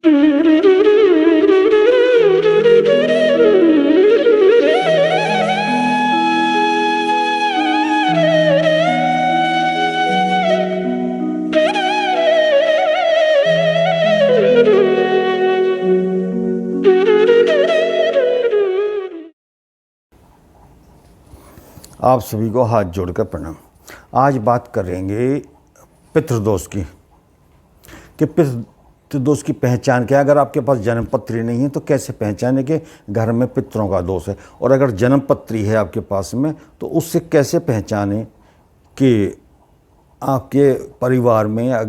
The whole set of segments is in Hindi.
आप सभी को हाथ जोड़कर प्रणाम। आज बात करेंगे पितृदोष की, कि पितृदोष की पहचान क्या है। अगर आपके पास जन्म पत्री नहीं है तो कैसे पहचाने कि घर में पितरों का दोष है, और अगर जन्म पत्री है आपके पास में तो उससे कैसे पहचाने कि आपके परिवार में या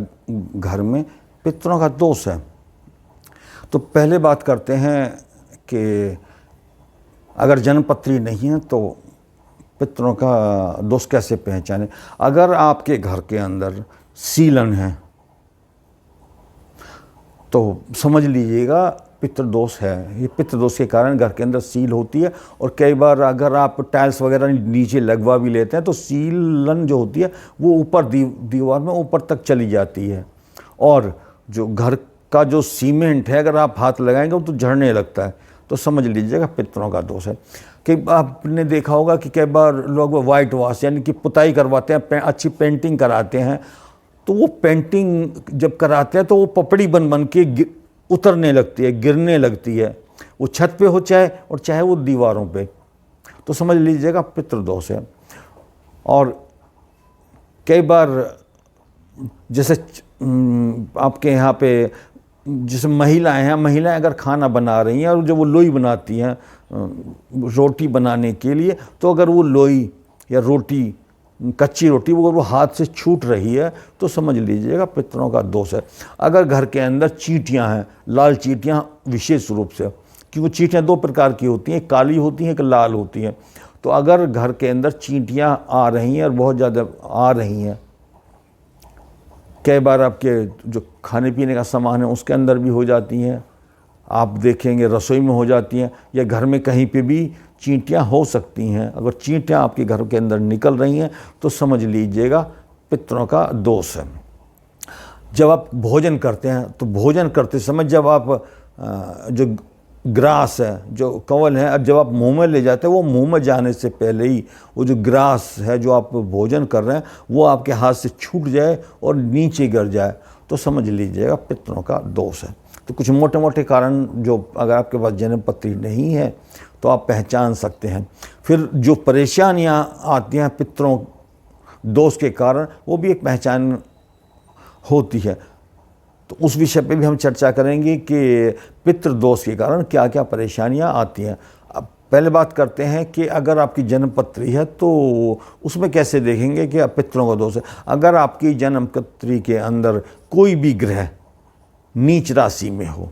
घर में पितरों का दोष है। तो पहले बात करते हैं कि अगर जन्म पत्री नहीं है तो पितरों का दोष कैसे पहचाने। अगर आपके घर के अंदर सीलन है तो समझ लीजिएगा पितृदोष है। ये पितृदोष के कारण घर के अंदर सील होती है, और कई बार अगर आप टाइल्स वगैरह नीचे लगवा भी लेते हैं तो सीलन जो होती है वो ऊपर दीवार में ऊपर तक चली जाती है, और जो घर का जो सीमेंट है अगर आप हाथ लगाएंगे तो झड़ने लगता है, तो समझ लीजिएगा पितरों का दोष है। कि आपने देखा होगा कि कई बार लोग वाइट वॉश यानी कि पुताई करवाते हैं, अच्छी पेंटिंग कराते हैं, तो वो पेंटिंग जब कराते हैं तो वो पपड़ी बन बन के उतरने लगती है, गिरने लगती है, वो छत पे हो चाहे वो दीवारों पे, तो समझ लीजिएगा पितृदोष है। और कई बार जैसे आपके यहाँ पे जैसे महिलाएं अगर खाना बना रही हैं और जब वो लोई बनाती हैं रोटी बनाने के लिए, तो अगर वो लोई या रोटी, कच्ची रोटी वो हाथ से छूट रही है तो समझ लीजिएगा पितरों का दोष है। अगर घर के अंदर चींटियां हैं, लाल चींटियां विशेष रूप से, क्योंकि चींटियां दो प्रकार की होती हैं, एक काली होती हैं, एक लाल होती हैं, तो अगर घर के अंदर चींटियां आ रही हैं और बहुत ज़्यादा आ रही हैं, कई बार आपके जो खाने पीने का सामान है उसके अंदर भी हो जाती हैं, आप देखेंगे रसोई में हो जाती हैं, या घर में कहीं पे भी चींटियां हो सकती हैं। अगर चींटियां आपके घर के अंदर निकल रही हैं तो समझ लीजिएगा पितरों का दोष है। जब आप भोजन करते हैं तो भोजन करते समय जब आप जो ग्रास है, जो कंवल है, जब आप मुंह में ले जाते हैं, वो मुंह में जाने से पहले ही वो जो ग्रास है जो आप भोजन कर रहे हैं वो आपके हाथ से छूट जाए और नीचे गिर जाए तो समझ लीजिएगा पितरों का दोष है। तो कुछ मोटे मोटे कारण जो अगर आपके पास जन्म पत्री नहीं है तो आप पहचान सकते हैं। फिर जो परेशानियां आती हैं पितरों दोष के कारण, वो भी एक पहचान होती है। तो उस विषय पे भी हम चर्चा करेंगे कि पितृदोष के कारण क्या क्या परेशानियां आती हैं। अब पहले बात करते हैं कि अगर आपकी जन्म पत्री है तो उसमें कैसे देखेंगे कि पितरों का दोष है। अगर आपकी जन्म पत्री के अंदर कोई भी ग्रह नीच राशि में हो,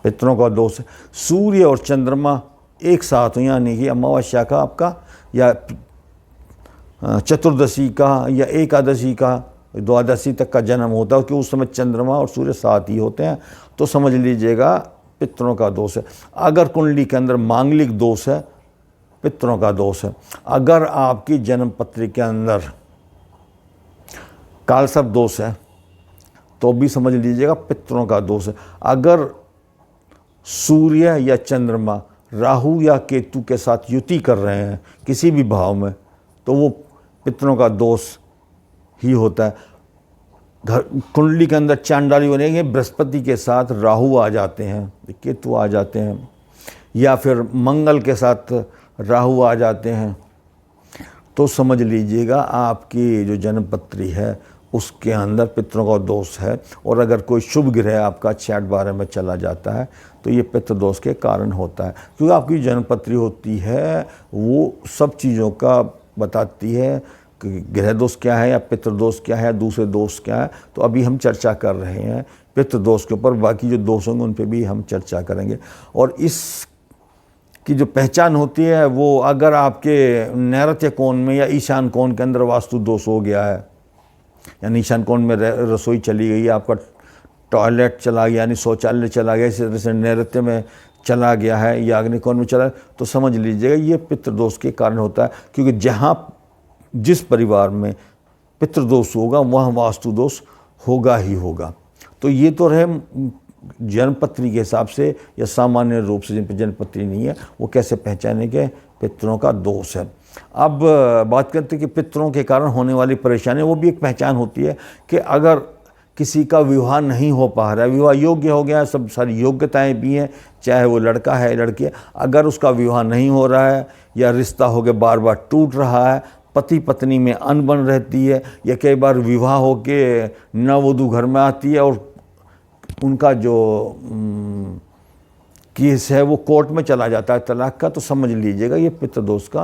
पितरों का दोष है। सूर्य और चंद्रमा एक साथ हो, यानी कि अमावस्या का आपका या चतुर्दशी का या एकादशी का द्वादशी तक का जन्म होता है, कि उस समय चंद्रमा और सूर्य साथ ही होते हैं, तो समझ लीजिएगा पितरों का दोष है। अगर कुंडली के अंदर मांगलिक दोष है, पितरों का दोष है। अगर आपकी जन्म पत्री के अंदर कालसर्प दोष है तो भी समझ लीजिएगा पितरों का दोष है। अगर सूर्य या चंद्रमा राहु या केतु के साथ युति कर रहे हैं किसी भी भाव में, तो वो पितरों का दोष ही होता है। घर कुंडली के अंदर चांडाली बनेगी, बृहस्पति के साथ राहु आ जाते हैं, केतु आ जाते हैं, या फिर मंगल के साथ राहु आ जाते हैं, तो समझ लीजिएगा आपकी जो जन्म पत्री है उसके अंदर पितरों का दोष है। और अगर कोई शुभ ग्रह आपका 6-12 में चला जाता है तो ये पितृदोष के कारण होता है, क्योंकि आपकी जन्म पत्री होती है वो सब चीज़ों का बताती है कि ग्रह दोष क्या है या पितृदोष क्या है, दूसरे दोष क्या है। तो अभी हम चर्चा कर रहे हैं पितृदोष के ऊपर, बाकी जो दोष होंगे उन पर भी हम चर्चा करेंगे। और इस की जो पहचान होती है वो अगर आपके नैऋत्य कोण में या ईशान कोण के अंदर वास्तु दोष हो गया है, यानी ईशान कोण में रसोई चली गई, आपका टॉयलेट चला गया यानी शौचालय चला गया, इसी तरह से नैऋत्य में चला गया है या अग्निकोण में चला, तो समझ लीजिएगा ये पितृदोष के कारण होता है। क्योंकि जहाँ जिस परिवार में पितृदोष होगा वहाँ वास्तु दोष होगा ही होगा। तो ये तो रहे जन्मपत्री के हिसाब से, या सामान्य रूप से जिन पर जन्मपत्री नहीं है वो कैसे पहचाने के पितरों का दोष है। अब बात करते हैं कि पितरों के कारण होने वाली परेशानी, वो भी एक पहचान होती है कि अगर किसी का विवाह नहीं हो पा रहा है, विवाह योग्य हो गया, सब सारी योग्यताएं भी हैं, चाहे वो लड़का है लड़की है, अगर उसका विवाह नहीं हो रहा है या रिश्ता हो गया बार बार टूट रहा है, पति पत्नी में अनबन रहती है, या कई बार विवाह हो के नववधू घर में आती है और उनका जो केस है वो कोर्ट में चला जाता है तलाक का, तो समझ लीजिएगा ये पितृदोष का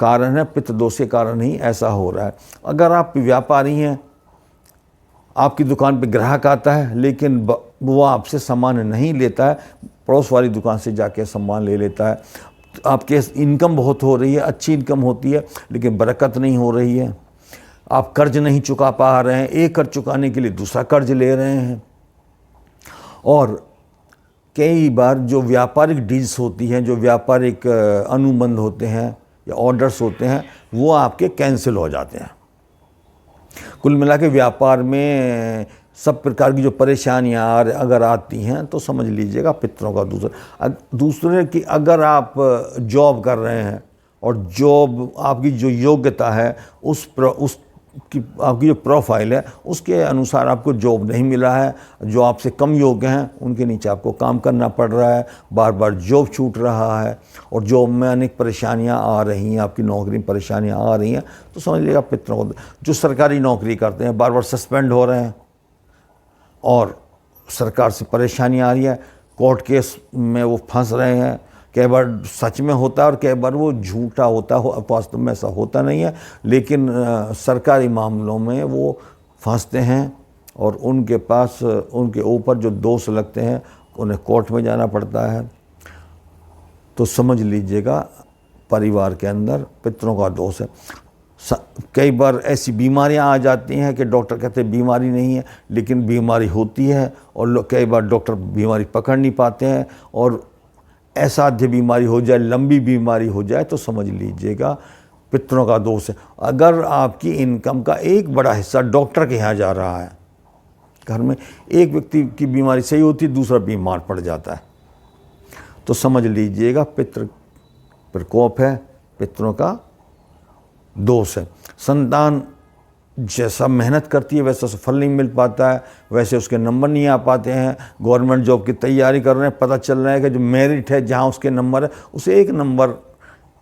कारण है, पितृदोष के कारण ही ऐसा हो रहा है। अगर आप व्यापारी हैं, आपकी दुकान पे ग्राहक आता है लेकिन वो आपसे सामान नहीं लेता है, पड़ोस वाली दुकान से जाके सामान ले लेता है, आपके इनकम बहुत हो रही है, अच्छी इनकम होती है लेकिन बरकत नहीं हो रही है, आप कर्ज नहीं चुका पा रहे हैं, एक कर्ज चुकाने के लिए दूसरा कर्ज ले रहे हैं, और कई बार जो व्यापारिक डील्स होती हैं, जो व्यापारिक अनुबंध होते हैं या ऑर्डर्स होते हैं, वो आपके कैंसिल हो जाते हैं। कुल मिला के व्यापार में सब प्रकार की जो परेशानियाँ अगर आती हैं तो समझ लीजिएगा पितरों का दूसरे की, अगर आप जॉब कर रहे हैं और जॉब आपकी जो योग्यता है आपकी जो प्रोफाइल है उसके अनुसार आपको जॉब नहीं मिला है, जो आपसे कम योग्य हैं उनके नीचे आपको काम करना पड़ रहा है, बार बार जॉब छूट रहा है और जॉब में अनेक परेशानियां आ रही हैं, आपकी नौकरी में परेशानियां आ रही हैं, तो समझ लीजिएगा पितरों को। जो सरकारी नौकरी करते हैं बार बार सस्पेंड हो रहे हैं और सरकार से परेशानी आ रही है, कोर्ट केस में वो फंस रहे हैं, कई बार सच में होता है और कई बार वो झूठा होता है, वास्तव में ऐसा होता नहीं है, लेकिन सरकारी मामलों में वो फंसते हैं और उनके पास उनके ऊपर जो दोष लगते हैं उन्हें कोर्ट में जाना पड़ता है। तो समझ लीजिएगा परिवार के अंदर पितरों का दोष है। कई बार ऐसी बीमारियां आ जाती हैं कि डॉक्टर कहते हैं बीमारी नहीं है, लेकिन बीमारी होती है और कई बार डॉक्टर बीमारी पकड़ नहीं पाते हैं और असाध्य बीमारी हो जाए, लंबी बीमारी हो जाए, तो समझ लीजिएगा पितरों का दोष है। अगर आपकी इनकम का एक बड़ा हिस्सा डॉक्टर के यहाँ जा रहा है, घर में एक व्यक्ति की बीमारी सही होती है, दूसरा बीमार पड़ जाता है, तो समझ लीजिएगा पितृ प्रकोप है, पितरों का दोष है। संतान जैसा मेहनत करती है वैसा फल नहीं मिल पाता है, वैसे उसके नंबर नहीं आ पाते हैं, गवर्नमेंट जॉब की तैयारी कर रहे हैं, पता चल रहा है कि जो मेरिट है जहाँ उसके नंबर है उसे एक नंबर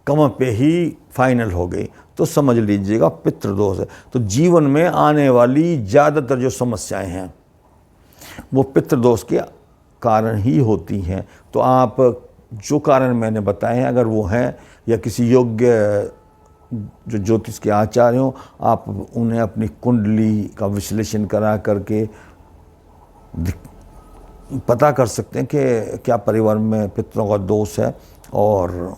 कम पे ही फाइनल हो गई, तो समझ लीजिएगा पितृदोष है। तो जीवन में आने वाली ज़्यादातर जो समस्याएं हैं वो पितृदोष के कारण ही होती हैं। तो आप जो कारण मैंने बताए हैं अगर वो हैं, या किसी योग्य जो ज्योतिष के आचार्य हों, आप उन्हें अपनी कुंडली का विश्लेषण करा करके पता कर सकते हैं कि क्या परिवार में पितरों का दोष है, और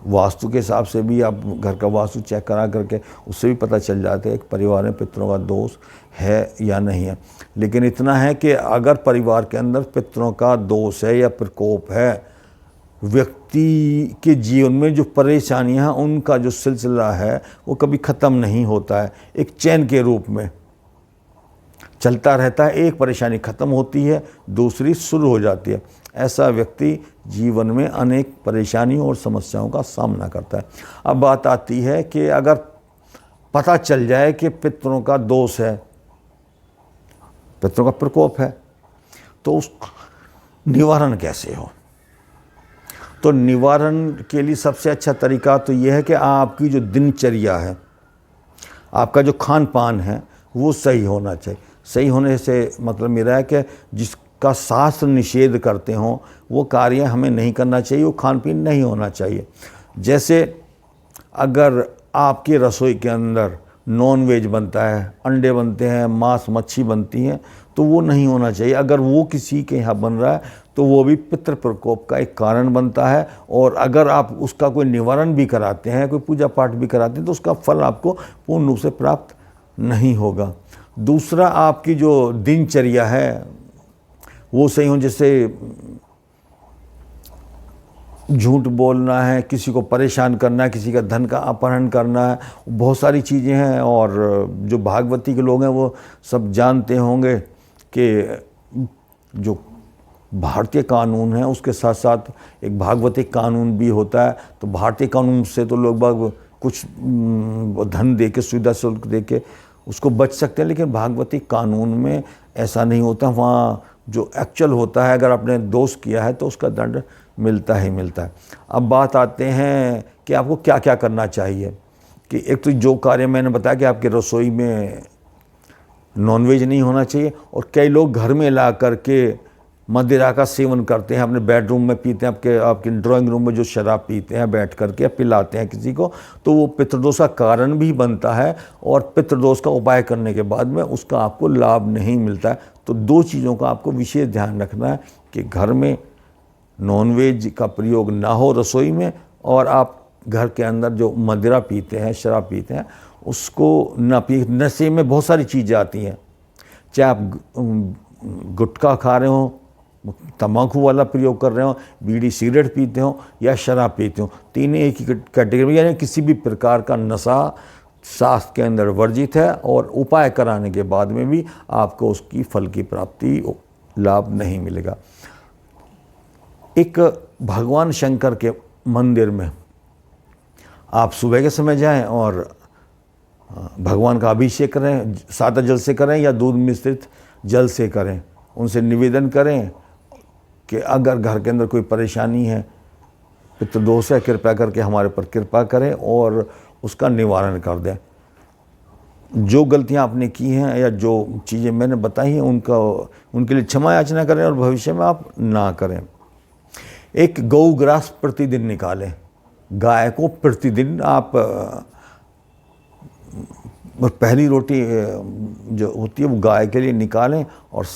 वास्तु के हिसाब से भी आप घर का वास्तु चेक करा करके उससे भी पता चल जाता है कि परिवार में पितरों का दोष है या नहीं है। लेकिन इतना है कि अगर परिवार के अंदर पितरों का दोष है या प्रकोप है, व्यक्ति के जीवन में जो परेशानियां हैं उनका जो सिलसिला है वो कभी ख़त्म नहीं होता है, एक चैन के रूप में चलता रहता है, एक परेशानी ख़त्म होती है दूसरी शुरू हो जाती है। ऐसा व्यक्ति जीवन में अनेक परेशानियों और समस्याओं का सामना करता है। अब बात आती है कि अगर पता चल जाए कि पितरों का दोष है, पितरों का प्रकोप है, तो उस निवारण कैसे हो। तो निवारण के लिए सबसे अच्छा तरीका तो यह है कि आपकी जो दिनचर्या है, आपका जो खान पान है वो सही होना चाहिए। सही होने से मतलब मेरा है कि जिसका शास्त्र निषेध करते हों वो कार्य हमें नहीं करना चाहिए, वो खान पीन नहीं होना चाहिए। जैसे अगर आपकी रसोई के अंदर नॉन वेज बनता है, अंडे बनते हैं, मांस मच्छी बनती हैं, तो वो नहीं होना चाहिए। अगर वो किसी के यहाँ बन रहा है तो वो भी पितृ प्रकोप का एक कारण बनता है, और अगर आप उसका कोई निवारण भी कराते हैं, कोई पूजा पाठ भी कराते हैं, तो उसका फल आपको पूर्ण रूप से प्राप्त नहीं होगा। दूसरा, आपकी जो दिनचर्या है वो सही हो, जैसे झूठ बोलना है, किसी को परेशान करना है, किसी का धन का अपहरण करना है, बहुत सारी चीज़ें हैं। और जो भागवती के लोग हैं वो सब जानते होंगे कि जो भारतीय कानून है उसके साथ साथ एक भागवतिक कानून भी होता है। तो भारतीय कानून से तो लोग बाग कुछ धन दे के, सुविधा शुल्क दे के उसको बच सकते हैं, लेकिन भागवतिक कानून में ऐसा नहीं होता। वहाँ जो एक्चुअल होता है, अगर आपने दोष किया है तो उसका दंड मिलता ही मिलता है। अब बात आते हैं कि आपको क्या क्या करना चाहिए। कि एक तो जो कार्य मैंने बताया कि आपकी रसोई में नॉनवेज नहीं होना चाहिए, और कई लोग घर में ला करके मदिरा का सेवन करते हैं, अपने बेडरूम में पीते हैं, आपके ड्राइंग रूम में जो शराब पीते हैं बैठ करके पिलाते हैं किसी को, तो वो पितृदोष का कारण भी बनता है, और पितृदोष का उपाय करने के बाद में उसका आपको लाभ नहीं मिलता है। तो दो चीज़ों का आपको विशेष ध्यान रखना है कि घर में नॉनवेज का प्रयोग ना हो रसोई में, और आप घर के अंदर जो मदिरा पीते हैं, शराब पीते हैं, उसको ना पिए। नशे में बहुत सारी चीज़ें आती हैं, चाहे आप गुटखा खा रहे हो, तम्बाकू वाला प्रयोग कर रहे हो, बीड़ी सिगरेट पीते हो या शराब पीते हो, तीनों एक ही कैटेगरी में, यानी किसी भी प्रकार का नशा शास्त्र के अंदर वर्जित है, और उपाय कराने के बाद में भी आपको उसकी फल की प्राप्ति लाभ नहीं मिलेगा। एक भगवान शंकर के मंदिर में आप सुबह के समय जाएं और भगवान का अभिषेक करें, सादा जल से करें या दूध मिश्रित जल से करें। उनसे निवेदन करें कि अगर घर के अंदर कोई परेशानी है, पितृदोष है, कृपया करके हमारे पर कृपा करें और उसका निवारण कर दें। जो गलतियां आपने की हैं या जो चीज़ें मैंने बताई हैं उनके लिए क्षमा याचना करें, और भविष्य में आप ना करें। एक गौ ग्रास प्रतिदिन निकालें। गाय को प्रतिदिन आप पहली रोटी जो होती है वो गाय के लिए निकालें, और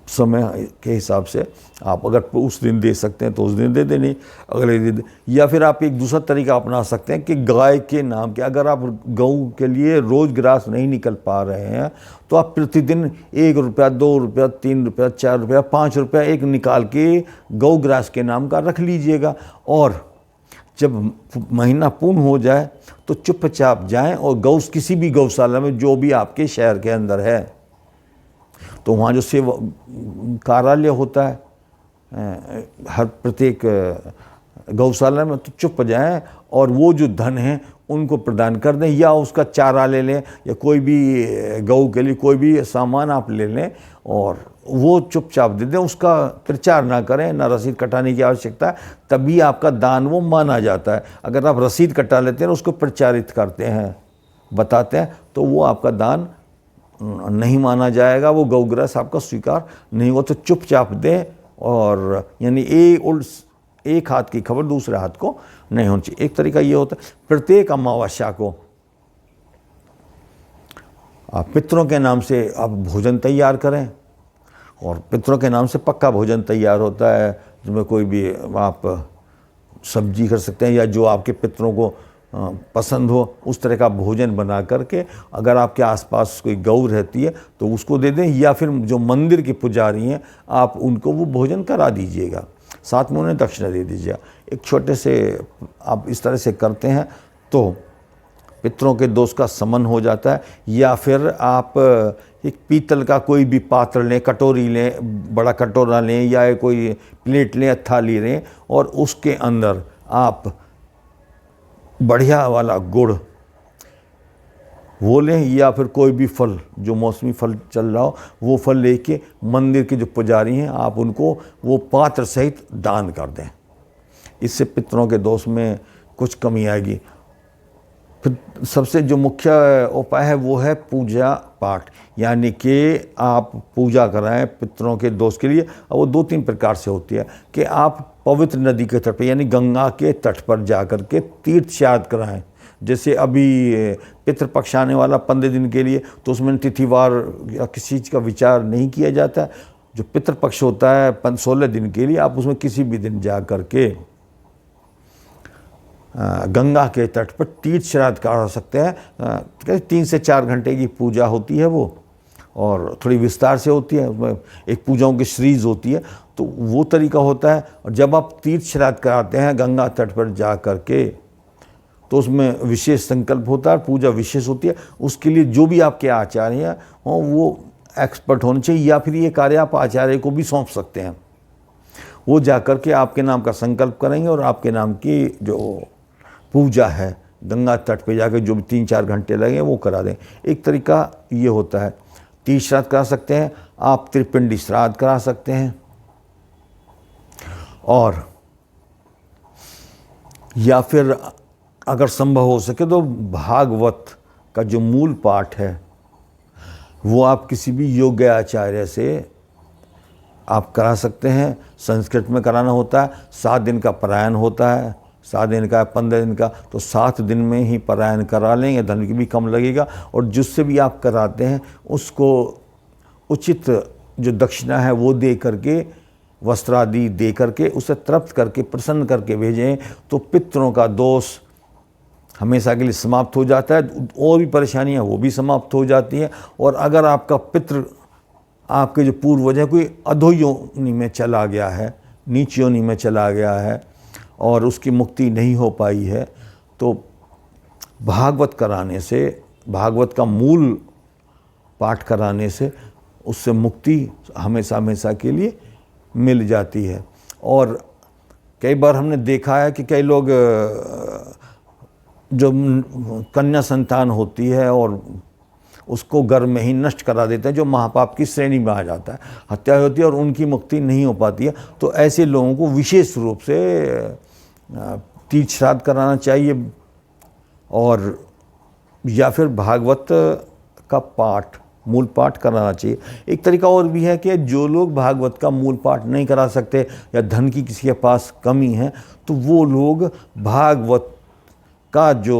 समय के हिसाब से आप अगर उस दिन दे सकते हैं तो उस दिन दे दें, नहीं अगले दिन। या फिर आप एक दूसरा तरीका अपना सकते हैं कि गाय के नाम के, अगर आप गऊ के लिए रोज़ ग्रास नहीं निकल पा रहे हैं तो आप प्रतिदिन 1 रुपया, 2 रुपया, 3 रुपया, 4 रुपया, 5 रुपया एक निकाल के गौ ग्रास के नाम का रख लीजिएगा। और जब महीना पूर्ण हो जाए तो चुपचाप जाएं और किसी भी गौशाला में जो भी आपके शहर के अंदर है, तो वहाँ जो सेवा कार्यालय होता है हर प्रत्येक गौशाला में, तो चुप जाएं और वो जो धन है उनको प्रदान कर दें, या उसका चारा ले लें, या कोई भी गऊ के लिए कोई भी सामान आप ले लें और वो चुपचाप दे दें। उसका प्रचार ना करें, ना रसीद कटाने की आवश्यकता है, तभी आपका दान वो माना जाता है। अगर आप रसीद कटा लेते हैं, उसको प्रचारित करते हैं, बताते हैं, तो वो आपका दान नहीं माना जाएगा, वो गौग्रास आपका स्वीकार नहीं हो। तो चुपचाप दें, और यानी एक हाथ की खबर दूसरे हाथ को नहीं होनी चाहिए। एक तरीका ये होता है, प्रत्येक अमावस्या को आप पितरों के नाम से आप भोजन तैयार करें, और पितरों के नाम से पक्का भोजन तैयार होता है, जिसमें कोई भी आप सब्जी कर सकते हैं, या जो आपके पितरों को पसंद हो उस तरह का भोजन बना करके, अगर आपके आसपास कोई गौ रहती है तो उसको दे दें, या फिर जो मंदिर के पुजारी हैं आप उनको वो भोजन करा दीजिएगा, साथ में उन्हें दक्षिणा दे दीजिएगा। एक छोटे से आप इस तरह से करते हैं तो पितरों के दोष का शमन हो जाता है। या फिर आप एक पीतल का कोई भी पात्र लें, कटोरी लें, बड़ा कटोरा लें, या कोई प्लेट लें, थाली लें, और उसके अंदर आप बढ़िया वाला गुड़ वो लें, या फिर कोई भी फल जो मौसमी फल चल रहा हो वो फल लेके मंदिर के जो पुजारी हैं आप उनको वो पात्र सहित दान कर दें। इससे पितरों के दोष में कुछ कमी आएगी। फिर सबसे जो मुख्य उपाय है वो है पूजा पाठ, यानी कि आप पूजा कराएं पितरों के दोष के लिए। और वो 2-3 प्रकार से होती है कि आप पवित्र नदी के तट पर, यानी गंगा के तट पर जाकर के तीर्थ श्राद्ध कराएं। जैसे अभी पितृपक्ष आने वाला 15 दिन के लिए, तो उसमें तिथिवार या किसी चीज़ का विचार नहीं किया जाता। जो पितृपक्ष होता है 16 दिन के लिए, आप उसमें किसी भी दिन जा कर के गंगा के तट पर तीर्थ श्राद्ध करा सकते हैं। 3 से 4 घंटे की पूजा होती है वो, और थोड़ी विस्तार से होती है, उसमें एक पूजाओं की सीरीज होती है, तो वो तरीका होता है। और जब आप तीर्थ श्राद्ध कराते हैं गंगा तट पर जा कर के, तो उसमें विशेष संकल्प होता है, पूजा विशेष होती है। उसके लिए जो भी आपके आचार्य हैं वो एक्सपर्ट होने चाहिए, या फिर ये कार्य आप आचार्य को भी सौंप सकते हैं। वो जा कर के आपके नाम का संकल्प करेंगे और आपके नाम की जो पूजा है गंगा तट पे जाकर जो भी 3-4 घंटे लगे वो करा दें। एक तरीका ये होता है, तीर्थ श्राद्ध करा सकते हैं आप, त्रिपिंडी श्राद्ध करा सकते हैं, और या फिर अगर संभव हो सके तो भागवत का जो मूल पाठ है वो आप किसी भी योग्य आचार्य से आप करा सकते हैं। संस्कृत में कराना होता है, 7 दिन का पारायण होता है, 7 दिन का 15 दिन का, तो 7 दिन में ही पारायण करा लेंगे, धन की भी कम लगेगा। और जिससे भी आप कराते हैं उसको उचित जो दक्षिणा है वो दे करके, वस्त्र आदि दे करके, उसे तृप्त करके प्रसन्न करके भेजें, तो पितरों का दोष हमेशा के लिए समाप्त हो जाता है, और भी परेशानियां वो भी समाप्त हो जाती हैं। और अगर आपका पितृ, आपके जो पूर्वज है, कोई अधोयोनि में चला गया है, नीच योनि में चला गया है और उसकी मुक्ति नहीं हो पाई है, तो भागवत कराने से, भागवत का मूल पाठ कराने से उससे मुक्ति हमेशा हमेशा के लिए मिल जाती है। और कई बार हमने देखा है कि कई लोग जो कन्या संतान होती है और उसको गर्भ में ही नष्ट करा देते हैं, जो महापाप की श्रेणी में आ जाता है, हत्या होती है और उनकी मुक्ति नहीं हो पाती है। तो ऐसे लोगों को विशेष रूप से तीर्थ श्राद्ध कराना चाहिए, और या फिर भागवत का पाठ, मूल पाठ कराना चाहिए। एक तरीका और भी है कि जो लोग भागवत का मूल पाठ नहीं करा सकते या धन की किसी के पास कमी है, तो वो लोग भागवत का जो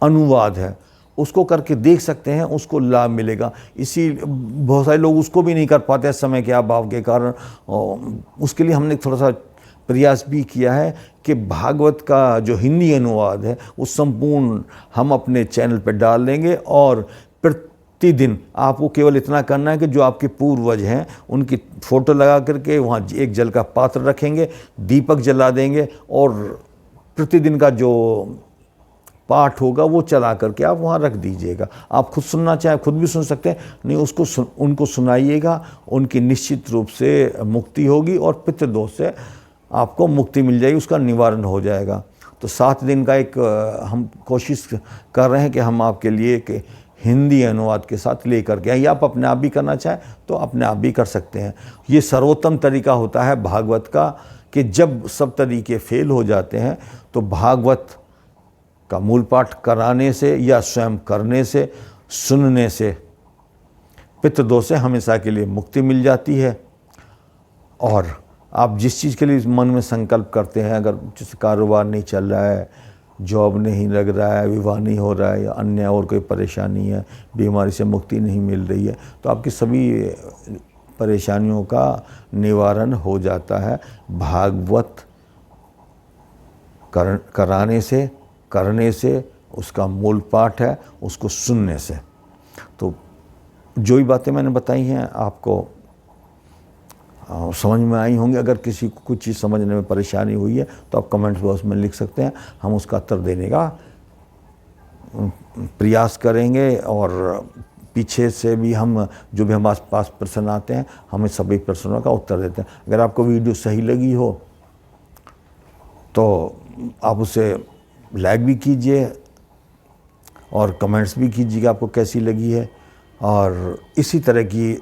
अनुवाद है उसको करके देख सकते हैं, उसको लाभ मिलेगा। इसी बहुत सारे लोग उसको भी नहीं कर पाते समय के अभाव के कारण। उसके लिए हमने थोड़ा सा प्रयास भी किया है कि भागवत का जो हिंदी अनुवाद है वो संपूर्ण हम अपने चैनल पर डाल देंगे, और प्रतिदिन आपको केवल इतना करना है कि जो आपके पूर्वज हैं उनकी फ़ोटो लगा करके वहाँ एक जल का पात्र रखेंगे, दीपक जला देंगे, और प्रतिदिन का जो पाठ होगा वो चला करके आप वहाँ रख दीजिएगा। आप खुद सुनना चाहें खुद भी सुन सकते हैं, नहीं उसको उनको सुनाइएगा, उनकी निश्चित रूप से मुक्ति होगी और पितृदोष से आपको मुक्ति मिल जाएगी, उसका निवारण हो जाएगा। तो 7 दिन का एक हम कोशिश कर रहे हैं कि हम आपके लिए एक हिंदी अनुवाद के साथ ले करके आए, या आप अपने आप भी करना चाहें तो अपने आप भी कर सकते हैं। ये सर्वोत्तम तरीका होता है भागवत का, कि जब सब तरीके फेल हो जाते हैं तो भागवत का मूल पाठ कराने से या स्वयं करने से, सुनने से पितृदोष से हमेशा के लिए मुक्ति मिल जाती है। और आप जिस चीज़ के लिए मन में संकल्प करते हैं, अगर जिस कारोबार नहीं चल रहा है, जॉब नहीं लग रहा है, विवाह नहीं हो रहा है, या अन्य और कोई परेशानी है, बीमारी से मुक्ति नहीं मिल रही है, तो आपकी सभी परेशानियों का निवारण हो जाता है भागवत कराने से, करने से। उसका मूल पाठ है, उसको सुनने से। तो जो भी बातें मैंने बताई हैं आपको समझ में आई होंगी। अगर किसी को कुछ चीज़ समझने में परेशानी हुई है तो आप कमेंट बॉक्स में लिख सकते हैं, हम उसका उत्तर देने का प्रयास करेंगे। और पीछे से भी हम जो भी हमारे पास प्रश्न आते हैं, हमें सभी प्रश्नों का उत्तर देते हैं। अगर आपको वीडियो सही लगी हो तो आप उसे लाइक भी कीजिए और कमेंट्स भी कीजिए कि आपको कैसी लगी है। और इसी तरह की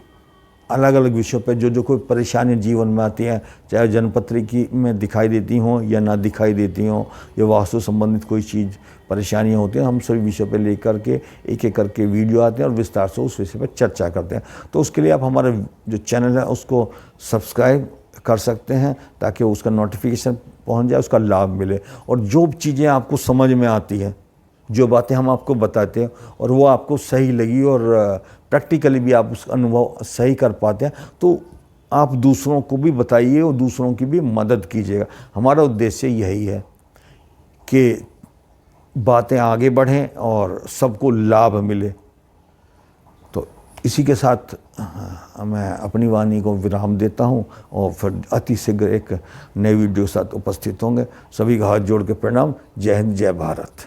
अलग अलग विषयों पर जो कोई परेशानी जीवन में आती हैं, चाहे जनपत्री की में दिखाई देती हों या ना दिखाई देती हों, या वास्तु संबंधित कोई चीज़ परेशानियां होती हैं, हम सभी विषयों पर लेकर के एक एक करके वीडियो आते हैं और विस्तार से उस विषय पर चर्चा करते हैं। तो उसके लिए आप हमारे जो चैनल है उसको सब्सक्राइब कर सकते हैं, ताकि उसका नोटिफिकेशन पहुँच जाए, उसका लाभ मिले। और जो चीज़ें आपको समझ में आती हैं, जो बातें हम आपको बताते हैं और वो आपको सही लगी और प्रैक्टिकली भी आप उस अनुभव सही कर पाते हैं, तो आप दूसरों को भी बताइए और दूसरों की भी मदद कीजिएगा। हमारा उद्देश्य यही है कि बातें आगे बढ़ें और सबको लाभ मिले। तो इसी के साथ मैं अपनी वाणी को विराम देता हूं और फिर अति शीघ्र एक नए वीडियो के साथ उपस्थित होंगे। सभी का हाथ जोड़ के प्रणाम। जय हिंद, जय भारत।